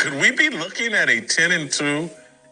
Could we be looking at a 10-2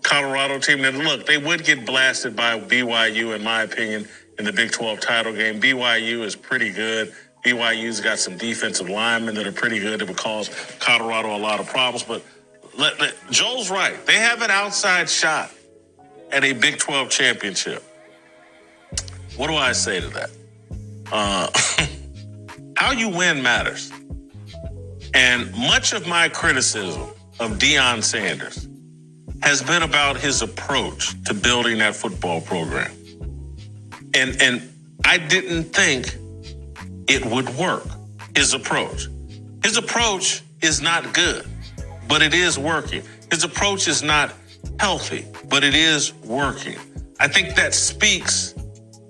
Colorado team? That, look, they would get blasted by BYU, in my opinion, in the Big 12 title game. BYU is pretty good. BYU's got some defensive linemen that are pretty good that would cause Colorado a lot of problems. But Joel's right. They have an outside shot at a Big 12 championship. What do I say to that? How you win matters. And much of my criticism of Deion Sanders has been about his approach to building that football program. And I didn't think it would work, his approach. His approach is not good, but it is working. His approach is not healthy, but it is working. I think that speaks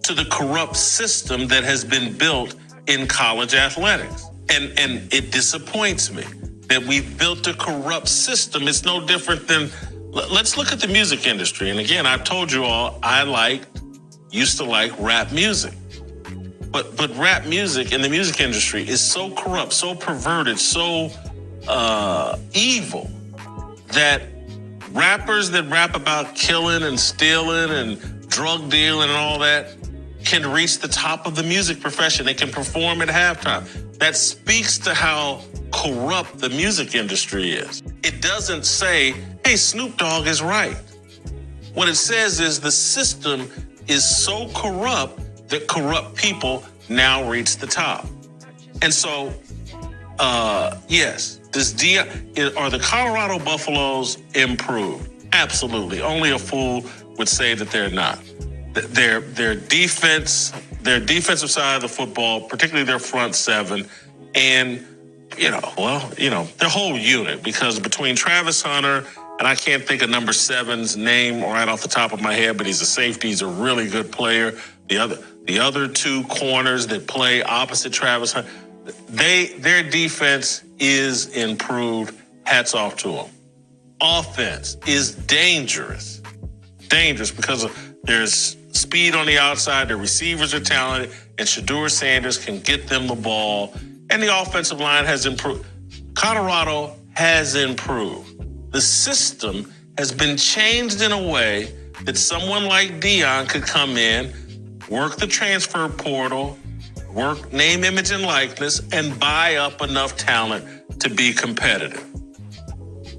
to the corrupt system that has been built in college athletics. And it disappoints me that we've built a corrupt system. It's no different than, let's look at the music industry. And again, I've told you all, I used to like rap music. But rap music in the music industry is so corrupt, so perverted, so evil that rappers that rap about killing and stealing and drug dealing and all that can reach the top of the music profession. They can perform at halftime. That speaks to how corrupt the music industry is. It doesn't say, hey, Snoop Dogg is right. What it says is the system is so corrupt that corrupt people now reach the top. And so, yes, are the Colorado Buffaloes improved? Absolutely. Only a fool would say that they're not. Their defensive side of the football, particularly their front seven, and their whole unit, because between Travis Hunter, and I can't think of number 7's name right off the top of my head, but he's a safety, he's a really good player. The other two corners that play opposite Travis Hunter, their defense is improved. Hats off to them. Offense is dangerous because there's speed on the outside, the receivers are talented, and Shedeur Sanders can get them the ball, and the offensive line has improved. Colorado has improved. The system has been changed in a way that someone like Deion could come in, work the transfer portal, work name, image, and likeness, and buy up enough talent to be competitive.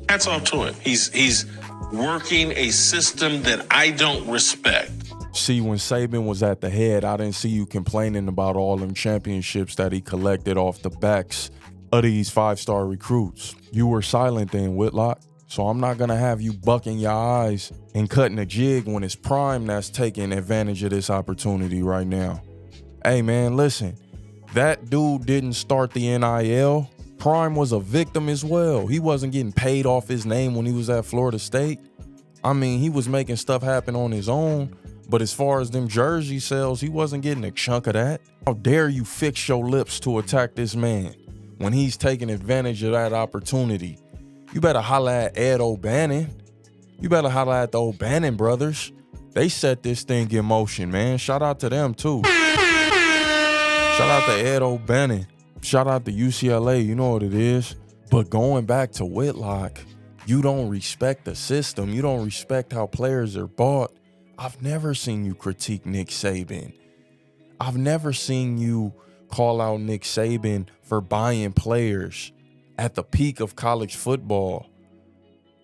Hats off to him. He's working a system that I don't respect. See, when Saban was at the head, I didn't see you complaining about all them championships that he collected off the backs of these 5-star recruits. You were silent then, Whitlock. So I'm not going to have you bucking your eyes and cutting a jig when it's Prime that's taking advantage of this opportunity right now. Hey, man, listen. That dude didn't start the NIL. Prime was a victim as well. He wasn't getting paid off his name when he was at Florida State. I mean, he was making stuff happen on his own. But as far as them jersey sales, he wasn't getting a chunk of that. How dare you fix your lips to attack this man when he's taking advantage of that opportunity? You better holler at Ed O'Bannon. You better holler at the O'Bannon brothers. They set this thing in motion, man. Shout out to them, too. Shout out to Ed O'Bannon. Shout out to UCLA. You know what it is. But going back to Whitlock, you don't respect the system. You don't respect how players are bought. I've never seen you critique Nick Saban. I've never seen you call out Nick Saban for buying players at the peak of college football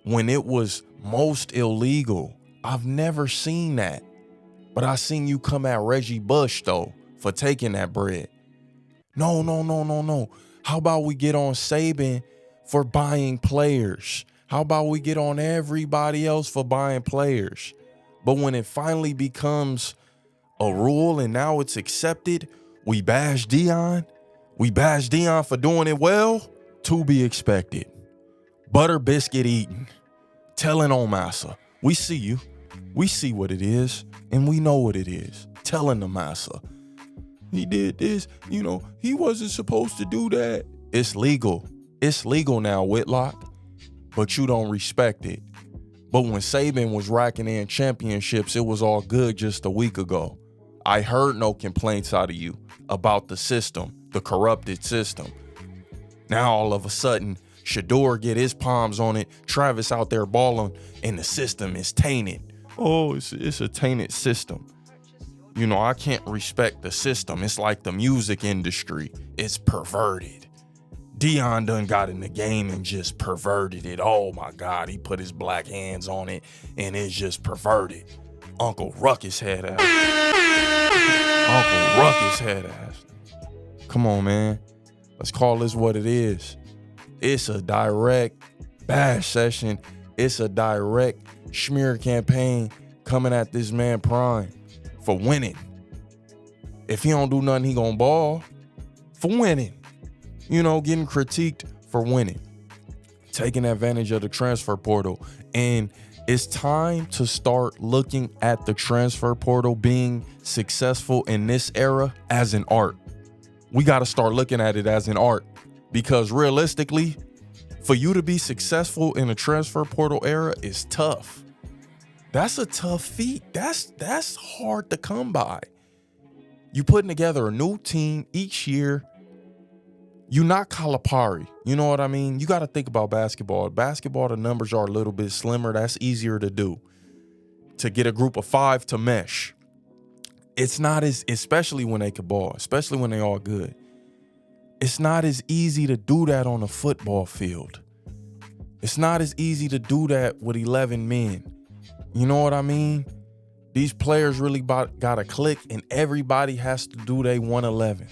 when it was most illegal. I've never seen that. But I seen you come at Reggie Bush, though, for taking that bread. No. How about we get on Saban for buying players? How about we get on everybody else for buying players? But when it finally becomes a rule and now it's accepted, we bash Deion. We bash Deion for doing it well. To be expected. Butter biscuit eating. Telling on massa. We see you. We see what it is. And we know what it is. Telling the massa. He did this. He wasn't supposed to do that. It's legal. It's legal now, Whitlock. But you don't respect it. But when Saban was racking in championships, it was all good just a week ago. I heard no complaints out of you about the system, the corrupted system. Now all of a sudden, Shador get his palms on it. Travis out there balling, and the system is tainted. Oh, it's a tainted system. You know, I can't respect the system. It's like the music industry. It's perverted. Deion done got in the game and just perverted it. Oh my God, he put his black hands on it and it's just perverted. Uncle Ruckus had ass. Uncle Ruckus had ass. Come on, man. Let's call this what it is. It's a direct bash session. It's a direct smear campaign coming at this man Prime for winning. If he don't do nothing, he gonna ball for winning. You know, getting critiqued for winning. Taking advantage of the transfer portal. And it's time to start looking at the transfer portal being successful in this era as an art. We got to start looking at it as an art, because realistically, for you to be successful in a transfer portal era is tough. That's a tough feat. That's hard to come by. You putting together a new team each year. You not Calipari. You know what I mean? You got to think about basketball. Basketball, the numbers are a little bit slimmer. That's easier to do. To get a group of 5 to mesh. It's not as, especially when they can ball, especially when they all good. It's not as easy to do that on a football field. It's not as easy to do that with 11 men. You know what I mean? These players really got to click, and everybody has to do their 111.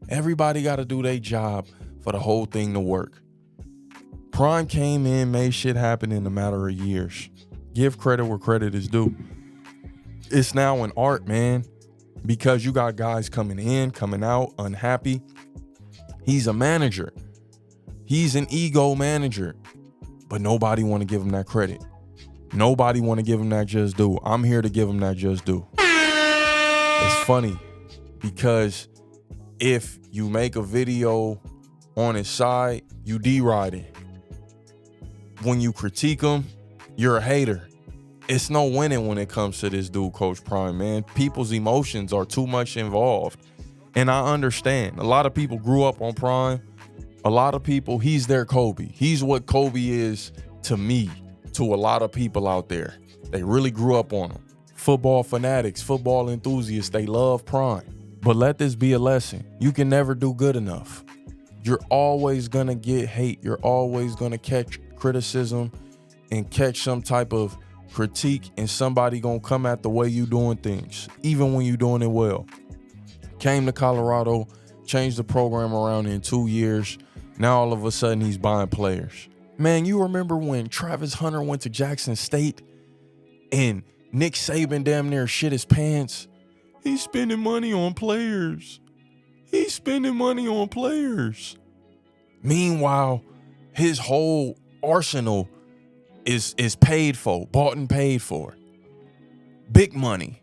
Everybody got to do their job for the whole thing to work. Prime came in, made shit happen in a matter of years. Give credit where credit is due. It's now an art, man, because you got guys coming in, coming out, unhappy. He's a manager. He's an ego manager, but nobody want to give him that credit. Nobody want to give him that just due. I'm here to give him that just due. It's funny because if you make a video on his side, you deriding. When you critique him, you're a hater. It's no winning when it comes to this dude, Coach Prime, man. People's emotions are too much involved. And I understand. A lot of people grew up on Prime. A lot of people, he's their Kobe. He's what Kobe is to me, to a lot of people out there. They really grew up on him. Football fanatics, football enthusiasts, they love Prime. But let this be a lesson. You can never do good enough. You're always going to get hate. You're always going to catch criticism and catch some type of critique, and somebody going to come at the way you doing things, even when you're doing it well. Came to Colorado, changed the program around in 2 years. Now all of a sudden he's buying players. Man, you remember when Travis Hunter went to Jackson State and Nick Saban damn near shit his pants? He's spending money on players. He's spending money on players. Meanwhile, his whole arsenal is paid for, bought and paid for. Big money.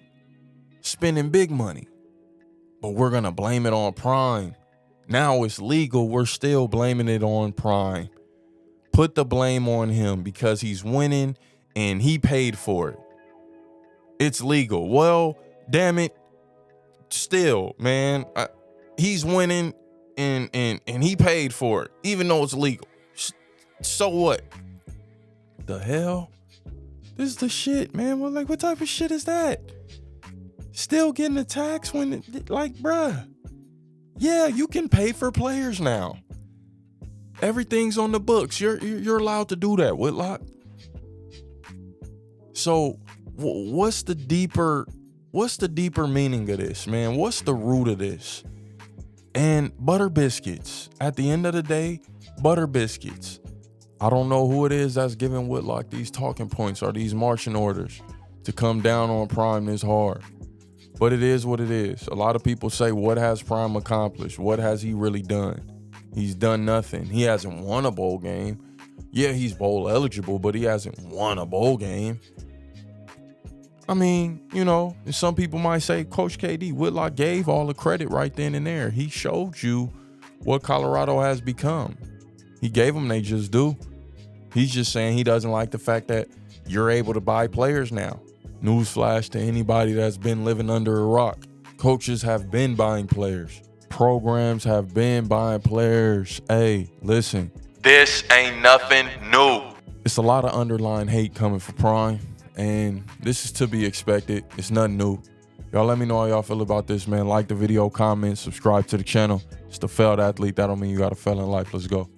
Spending big money. But we're going to blame it on Prime. Now it's legal. We're still blaming it on Prime. Put the blame on him because he's winning and he paid for it. It's legal. Well, damn it. Still, man, he's winning and he paid for it, even though it's legal. So what? The hell? This is the shit, man. Well, like, what type of shit is that? Still getting the tax when, like, bruh. Yeah, you can pay for players now. Everything's on the books. You're allowed to do that, Whitlock. So, what's the deeper meaning of this, man? What's the root of this? And butter biscuits. At the end of the day, butter biscuits. I don't know who it is that's giving Whitlock these talking points or these marching orders to come down on Prime this hard. But it is what it is. A lot of people say, what has Prime accomplished? What has he really done? He's done nothing. He hasn't won a bowl game. Yeah, he's bowl eligible, but he hasn't won a bowl game. I mean, you know, some people might say, Coach KD, Whitlock gave all the credit right then and there. He showed you what Colorado has become. He gave them they just do. He's just saying he doesn't like the fact that you're able to buy players now. Newsflash to anybody that's been living under a rock. Coaches have been buying players. Programs have been buying players. Hey, listen, This ain't nothing new. It's a lot of underlying hate coming for Prime, and this is to be expected. It's nothing new. Y'all let me know how y'all feel about this, man. Like the video, comment, subscribe to the channel. It's the failed athlete. That don't mean you got to fail in life. Let's go.